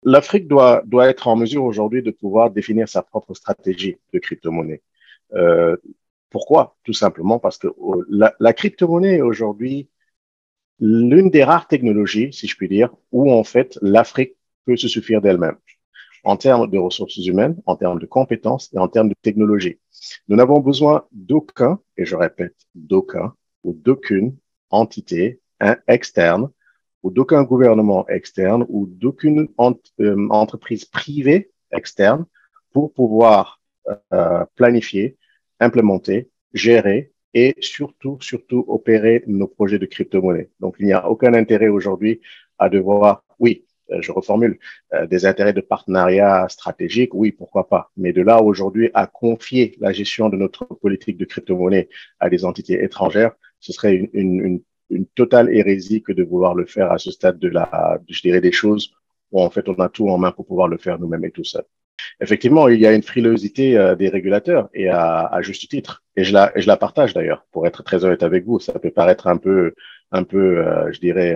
L'Afrique doit être en mesure aujourd'hui de pouvoir définir sa propre stratégie de crypto-monnaie. Euh, Pourquoi? Tout simplement parce que la crypto-monnaie est aujourd'hui l'une des rares technologies, si je puis dire, où en fait l'Afrique peut se suffire d'elle-même en termes de ressources humaines, en termes de compétences et en termes de technologie. Nous n'avons besoin d'aucun, et je répète, d'aucun ou d'aucune entité externe ou d'aucun gouvernement externe ou d'aucune entreprise privée externe pour pouvoir planifier, implémenter, gérer et surtout opérer nos projets de crypto-monnaie. Donc, il n'y a aucun intérêt aujourd'hui à devoir, oui, je reformule, des intérêts de partenariat stratégique, oui, pourquoi pas. Mais de là aujourd'hui à confier la gestion de notre politique de crypto-monnaie à des entités étrangères, ce serait une totale hérésie que de vouloir le faire à ce stade je dirais, des choses où en fait on a tout en main pour pouvoir le faire nous-mêmes et tout seul. Effectivement, il y a une frilosité des régulateurs et à juste titre. Et je la partage d'ailleurs, pour être très honnête avec vous. Ça peut paraître je dirais,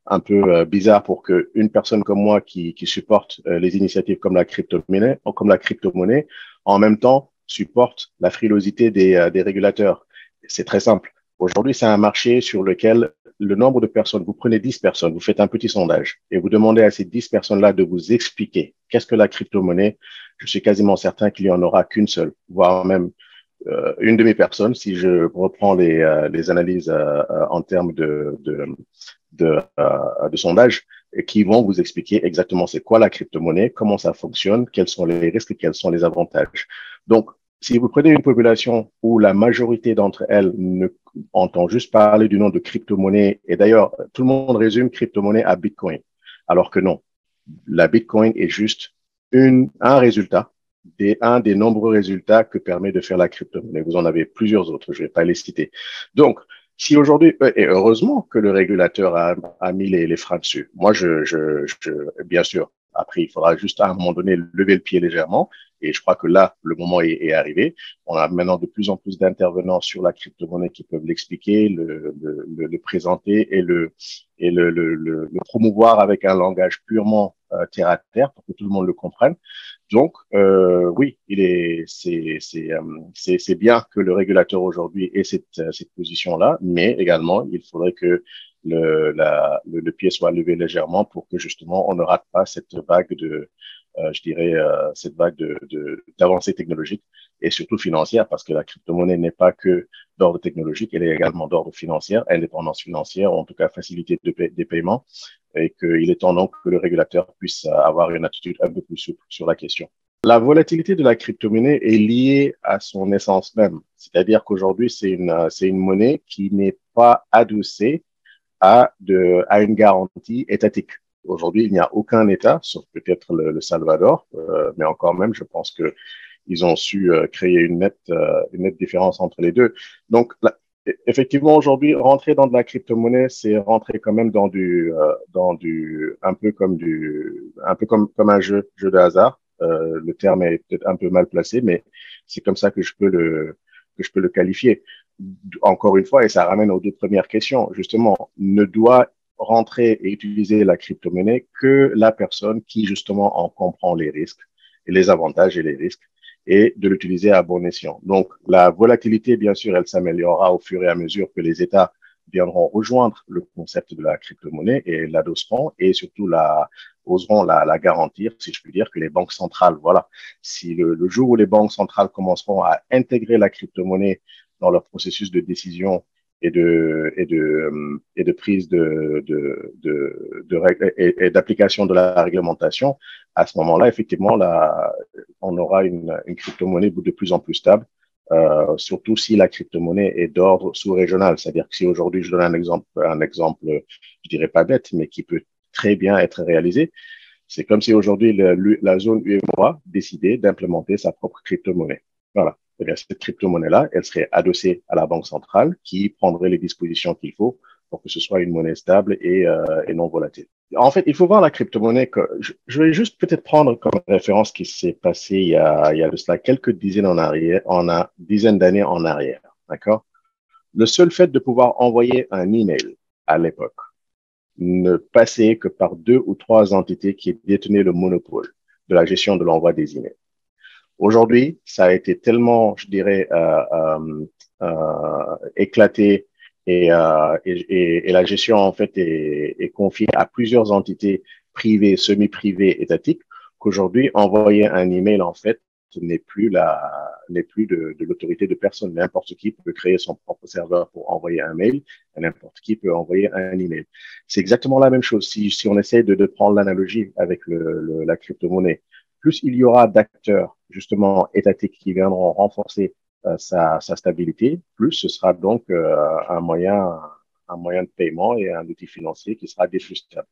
un peu bizarre pour qu'une personne comme moi qui supporte les initiatives comme la crypto-monnaie, en même temps supporte la frilosité des régulateurs. C'est très simple. Aujourd'hui, c'est un marché sur lequel le nombre de personnes, vous prenez 10 personnes, vous faites un petit sondage et vous demandez à ces 10 personnes-là de vous expliquer qu'est-ce que la crypto-monnaie. Je suis quasiment certain qu'il n'y en aura qu'une seule, voire même une demi-personne, si je reprends les analyses en termes de sondage, qui vont vous expliquer exactement c'est quoi la crypto-monnaie, comment ça fonctionne, quels sont les risques et quels sont les avantages. Donc, si vous prenez une population où la majorité d'entre elles ne entend juste parler du nom de crypto-monnaie, et d'ailleurs, tout le monde résume crypto-monnaie à Bitcoin, alors que non, la Bitcoin est juste un résultat, un des nombreux résultats que permet de faire la crypto-monnaie. Vous en avez plusieurs autres, je ne vais pas les citer. Donc, si aujourd'hui, et heureusement que le régulateur a mis les freins dessus. Moi, bien sûr, après, il faudra juste à un moment donné lever le pied légèrement. Et je crois que là, le moment est arrivé. On a maintenant de plus en plus d'intervenants sur la crypto-monnaie qui peuvent l'expliquer, le présenter et le promouvoir avec un langage purement terre à terre pour que tout le monde le comprenne. Donc, oui, c'est bien que le régulateur aujourd'hui ait cette position-là, mais également, il faudrait que le pied soit levé légèrement pour que justement on ne rate pas cette vague je dirais, cette vague d'avancée technologique et surtout financière, parce que la crypto-monnaie n'est pas que d'ordre technologique, elle est également d'ordre financier, indépendance financière, ou en tout cas facilité des paiements, et qu'il est temps donc que le régulateur puisse avoir une attitude un peu plus souple sur la question. La volatilité de la crypto-monnaie est liée à son essence même, c'est-à-dire qu'aujourd'hui, c'est une monnaie qui n'est pas adossée à une garantie étatique. Aujourd'hui, il n'y a aucun État, sauf peut-être le Salvador, mais encore même, je pense que ils ont su créer une nette différence entre les deux. Donc, effectivement, aujourd'hui, rentrer dans de la crypto-monnaie, c'est rentrer quand même un peu comme un jeu de hasard. Le terme est peut-être un peu mal placé, mais c'est comme ça que je peux le qualifier. Encore une fois, et ça ramène aux deux premières questions, justement, ne doit rentrer et utiliser la crypto-monnaie que la personne qui, justement, en comprend les risques et les avantages et les risques et de l'utiliser à bon escient. Donc, la volatilité, bien sûr, elle s'améliorera au fur et à mesure que les États viendront rejoindre le concept de la crypto-monnaie et l'adosseront et surtout oseront la garantir, si je puis dire, que les banques centrales, voilà, si le jour où les banques centrales commenceront à intégrer la crypto-monnaie dans leur processus de décision et de prise et d'application de la réglementation, à ce moment-là, effectivement, on aura une crypto-monnaie de plus en plus stable, surtout si la crypto-monnaie est d'ordre sous-régional. C'est-à-dire que si aujourd'hui, je donne un exemple, je dirais pas bête, mais qui peut très bien être réalisé, c'est comme si aujourd'hui la zone UEMOA décidait d'implémenter sa propre crypto-monnaie. Voilà. Eh bien, cette crypto-monnaie-là, elle serait adossée à la banque centrale qui prendrait les dispositions qu'il faut pour que ce soit une monnaie stable et non volatile. En fait, il faut voir la crypto-monnaie que je vais juste peut-être prendre comme référence ce qui s'est passé il y a de cela quelques dizaines d'années en arrière. D'accord? Le seul fait de pouvoir envoyer un email à l'époque ne passait que par deux ou trois entités qui détenaient le monopole de la gestion de l'envoi des emails. Aujourd'hui, ça a été tellement, je dirais, éclaté et la gestion en fait est confiée à plusieurs entités privées, semi-privées, étatiques, qu'aujourd'hui envoyer un email en fait n'est plus de l'autorité de personne. N'importe qui peut créer son propre serveur pour envoyer un mail, et n'importe qui peut envoyer un email. C'est exactement la même chose. Si on essaie de prendre l'analogie avec la crypto-monnaie, plus il y aura d'acteurs justement étatiques qui viendront renforcer sa stabilité, plus ce sera donc un moyen de paiement et un outil financier qui sera défustable.